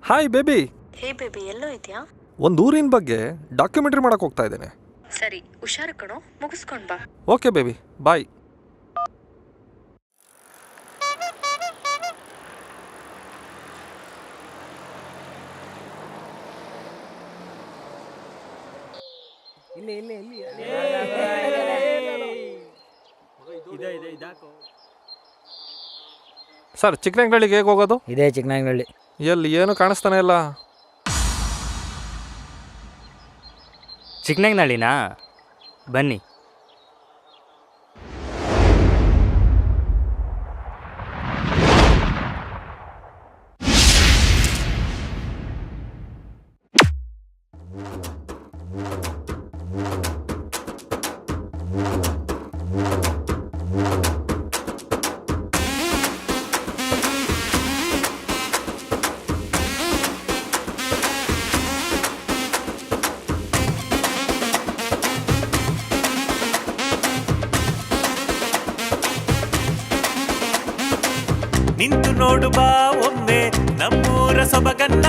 Hi baby. Hey baby, ಎಲ್ಲೋ ಇದೆಯಾ? ಒಂದು ಊರಿನ ಬಗ್ಗೆ ಡಾಕ್ಯುಮೆಂಟ್ರಿ ಮಾಡಕ್ಕೆ ಹೋಗ್ತಾ ಇದ್ದೇನೆ. ಸರಿ, ಹುಷಾರು ಕಣೋ, ಮುಗಿಸ್ಕೊಂಡು ಬಾ. ಓಕೆ ಬೇಬಿ, ಬಾಯ್. ಸರ್, ಚಿಕ್ಕನಹಳ್ಳಿಗೆ ಹೇಗೆ ಹೋಗೋದು? ಇದೇ ಚಿಕ್ಕನಾಗನಹಳ್ಳಿ. ಎಲ್ಲಿ ಏನು ಕಾಣಿಸ್ತಾನೆ ಇಲ್ಲ. ಚಿಕ್ಕನಾಗನಹಳ್ಳಿನಾ? ಬನ್ನಿ. ನಿಂತು ನೋಡು ಬಾ ಒಮ್ಮೆ ನಮ್ಮೂರ ಸೊಬಗನ್ನ,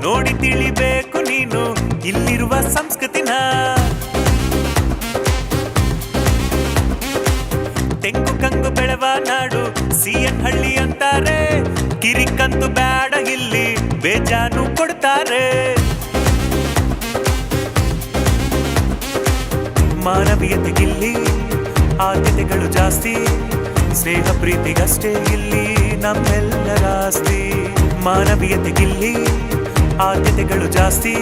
ನೋಡಿ ತಿಳಿಬೇಕು ನೀನು ಇಲ್ಲಿರುವ ಸಂಸ್ಕೃತಿನ. ತೆಂಗು ಕಂಗು ಬೆಳೆವ ನಾಡು ಸಿಎನ್ ಹಳ್ಳಿ ಅಂತಾರೆ, ಕಿರಿಕಂತು ಬೇಡ ಇಲ್ಲಿ ಬೇಜಾನು ಕೊಡ್ತಾರೆ. ಮಾನವೀಯತೆಗಿಲ್ಲಿ ಆದ್ಯತೆಗಳು ಜಾಸ್ತಿ, ಸ್ನೇಹ ಪ್ರೀತಿಗಷ್ಟೇ ಇಲ್ಲಿ ನಮ್ಮೆಲ್ಲರ ಆಸ್ತಿ. ಮಾನವೀಯತೆಗಿಲ್ಲಿ ಆದ್ಯತೆಗಳು ಜಾಸ್ತಿ,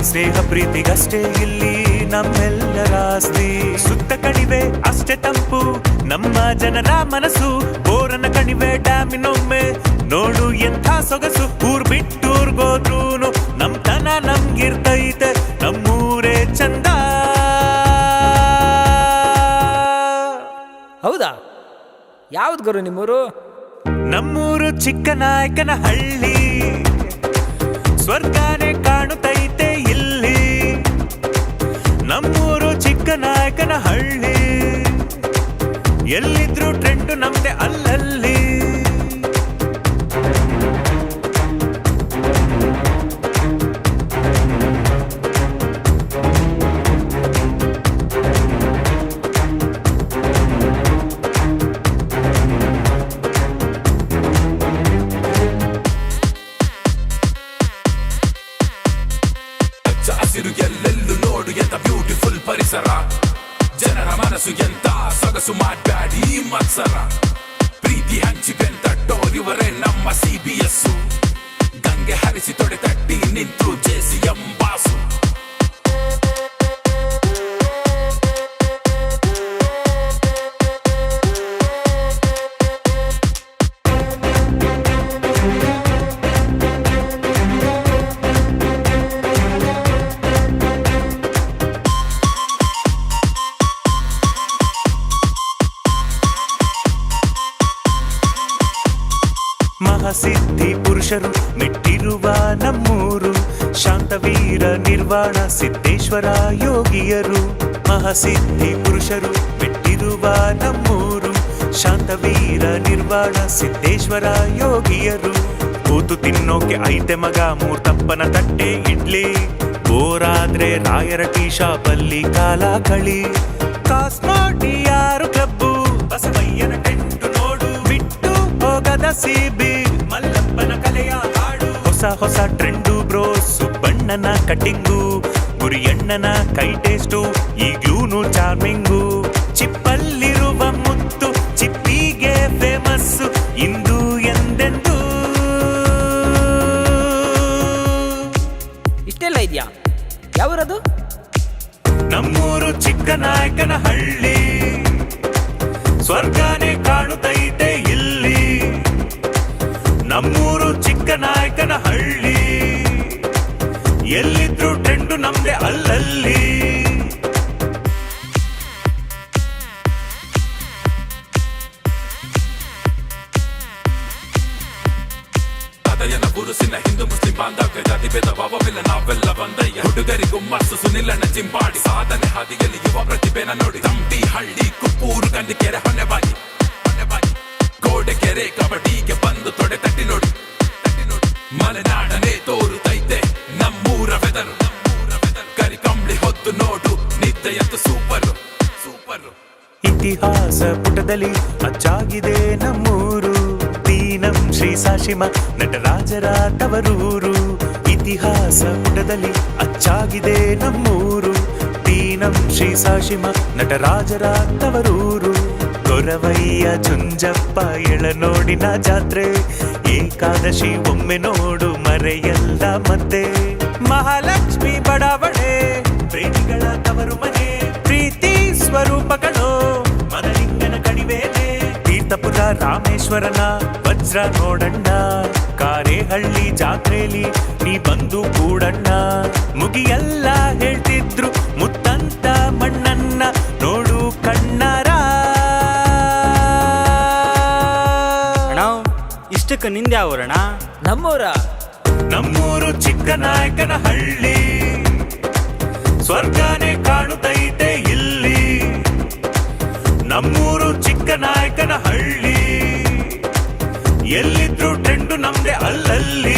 ಸ್ನೇಹ ಪ್ರೀತಿಗಷ್ಟೇ ಇಲ್ಲಿ ನಮ್ಮೆಲ್ಲರ ಆಸ್ತಿ. ಸುತ್ತ ಕಣಿವೆ ಅಷ್ಟೇ ತಂಪು ನಮ್ಮ ಜನರ ಮನಸ್ಸು, ಬೋರನ ಕಣಿವೆ ಡ್ಯಾಮಿನೊಮ್ಮೆ ನೋಡು ಎಂಥ ಸೊಗಸು. ಊರ್ ಬಿಟ್ಟೂರ್ಗೋದ್ರೂನು ನಮ್ತನ ನಮ್ಗಿರ್ತೈತೆ, ನಮ್ಮೂರೇ ಚಂದ. ಹೌದಾ? ಯಾವ್ದು ಗುರು ನಿಮ್ಮೂರು? ನಮ್ಮೂರು ಚಿಕ್ಕನಾಯಕನಹಳ್ಳಿ, ಸ್ವರ್ಗನೇ ಕಾಣುತ್ತೈತೆ ಇಲ್ಲಿ. ನಮ್ಮೂರು ಚಿಕ್ಕನಾಯಕನಹಳ್ಳಿ, ಎಲ್ಲಿದ್ರು ಟ್ರೆಂಡು ನಮ್ದೆ ಅಲ್ಲಲ್ಲಿ. ಹಸಿರು ಎಲ್ಲೆಲ್ಲೂ ನೋಡು ಎಂತ ಬ್ಯೂಟಿಫುಲ್ ಪರಿಸರ, ಜನರ ಮನಸ್ಸು ಎಂತ ಸೊಗಸು ಮಾಡ್ಬ್ಯಾಡಿ ಮತ್ಸರ. ಪ್ರೀತಿ ಹಂಚಿ ಬೆಂತಟ್ಟೋರಿವರೇ ನಮ್ಮ CBS, ಗಂಗೆ ಹರಿಸಿ ತೊಡೆ ತಟ್ಟಿ ನಿಂತು JCM ಬಾಸು. ಮಹಾಸಿದ್ಧಿ ಪುರುಷರು ಮೆಟ್ಟಿರುವ ನಮ್ಮೂರು, ಶಾಂತವೀರ ನಿರ್ವಾಣ ಸಿದ್ದೇಶ್ವರ ಯೋಗಿಯರು. ಮಹಾಸಿದ್ಧಿ ಪುರುಷರು ಮೆಟ್ಟಿರುವ ನಮ್ಮೂರು, ಶಾಂತವೀರ ನಿರ್ವಾಣ ಸಿದ್ದೇಶ್ವರ ಯೋಗಿಯರು. ಕೂತು ತಿನ್ನೋಕೆ ಐತೆ ಮಗ ಮೂರ್ತಪ್ಪನ ತಟ್ಟೆ ಇಡ್ಲಿ, ಬೋರಾದ್ರೆ ರಾಯರ ಟೀ ಶಾಪಲ್ಲಿ ಕಾಲ ಕಳಿ. ಕಾಸ್ಮಾಟಿಯಾರು ಕ್ಲಬ್ಬು, ಬಸವಯ್ಯನ ಟೆಂಟು ನೋಡು, ಬಿಟ್ಟು ಹೋಗದ CB ಮಲ್ಲಪ್ಪನ ಕಲೆಯ ಹಾಡು. ಹೊಸ ಹೊಸ ಟ್ರೆಂಡು ಬ್ರೋ, ಸುಬ್ಬಣ್ಣನ ಕಟಿಂಗು, ಗುರಿಯಣ್ಣನ ಕೈ ಟೇಸ್ಟು ಈಗ್ಲೂನು ಚಾರ್ಮಿಂಗು. ಚಿಪ್ಪಲ್ಲಿರುವ ಮುತ್ತು ಚಿಪ್ಪಿಗೆ ಫೇಮಸ್ಸು, ಇಂದು ಎಂದೆಂದು. ಇಷ್ಟೆಲ್ಲ ಇದೆಯಾ? ಯಾವೂರದು? ನಮ್ಮೂರು ಚಿಕ್ಕನಾಯಕನಹಳ್ಳಿ, ಸ್ವರ್ಗನೇ ಕಾಣುತ್ತೈತೆ ಇಲ್ಲಿ. ನಮ್ಮೂರು ಚಿಕ್ಕನಾಯಕನಹಳ್ಳಿ, ಎಲ್ಲಿದ್ರು ಟ್ರೆಂಡು ನಮ್ದೆ ಅಲ್ಲಲ್ಲಿ. ಹೃದಯನ ಬುರುಸಿನ ಹಿಂದೂ ಮುಸ್ಲಿಂ ಬಾಂಧವ್ಯ ಜಾತಿ ಭೇದ ಭಾವವಿಲ್ಲ ನಾವೆಲ್ಲ ಬಂದಯ್ಯ. ಹುಡುಗರಿಗೂ ಮಸ್ಸು ಸುನಿಲನ ಜಿಂಬಾಡಿ, ಸಾಧನೆ ಹಾದಿಯಲ್ಲಿ ಯುವ ಪ್ರತಿಭೆನ ನೋಡಿ. ತಂಬಿ ಹಳ್ಳಿ ಕುಪ್ಪೂರು ಕಂದಿಕೆರೆ ಹೊಣೆಬಾಗಿ, ಗೋಡೆ ಕೆರೆ ಕಬಡ್ಡಿಗೆ ಬಂದು ತೊಡೆ ತಟ್ಟಿ ನೋಡಿ. ಮಲೆನಾಡನೆ ತೋರುತ್ತೈತೆ ನಮ್ಮೂರ ವೆದರು ಕರಿಕಂಬಳಿ ಹೊತ್ತು ನೋಡು ನಿದ್ದೆಯಂತು ಸೂಪರ್ ಸೂಪರ್. ಇತಿಹಾಸ ಪುಟದಲ್ಲಿ ಅಚ್ಚಾಗಿದೆ ನಮ್ಮೂರು, ದೀನಂ ಶ್ರೀ ಸಾಶಿಮ ನಟರಾಜರ ತವರೂರು. ಇತಿಹಾಸ ಪುಟದಲ್ಲಿ ಅಚ್ಚಾಗಿದೆ ನಮ್ಮೂರು, ದೀನಂ ಶ್ರೀ ಸಾಶಿಮ ನಟರಾಜರ ತವರೂರು. ಗೊರವಯ್ಯ ಚುಂಜಪ್ಪ ಎಳನೋಡಿನ ಜಾತ್ರೆ, ಏಕಾದಶಿ ಒಮ್ಮೆ ನೋಡು ಮರೆಯಲ್ಲ ಮತ್ತೆ. ಮಹಾಲಕ್ಷ್ಮಿ ಬಡಾವಣೆ ಪ್ರೇಮಿಗಳ ತವರು ಮನೆ, ಪ್ರೀತಿ ಸ್ವರೂಪಗಳು ಮನಲಿಂಗನ ಕಣಿವೇನೆ. ತೀರ್ಥಪುರ ರಾಮೇಶ್ವರನ ವಜ್ರ ನೋಡಣ್ಣ, ಕಾರೇಹಳ್ಳಿ ಜಾತ್ರೆಲಿ ನೀ ಬಂದು ಕೂಡಣ್ಣ. ಮುಗಿಯೆಲ್ಲ ಹೇಳ್ತಿದ್ರು ಮುತ್ತಂತ ಮಣ್ಣನ್ನ ನೋಡು ಕಣ್ಣಾರ. ಅಣ್ಣ ಇಷ್ಟಕ್ಕೆ ನಿಂದೆ ಅವರಣ ನಮ್ಮೂರ. ನಮ್ಮೂರು ಚಿಕ್ಕನಾಯಕನಹಳ್ಳಿ, ಸ್ವರ್ಗನೇ ಕಾಣುತ್ತೈತೆ ಇಲ್ಲಿ. ನಮ್ಮೂರು ಚಿಕ್ಕನಾಯಕನಹಳ್ಳಿ, ಎಲ್ಲಿದ್ರು ಟ್ರೆಂಡು ನಮ್ದೆ ಅಲ್ಲಲ್ಲಿ.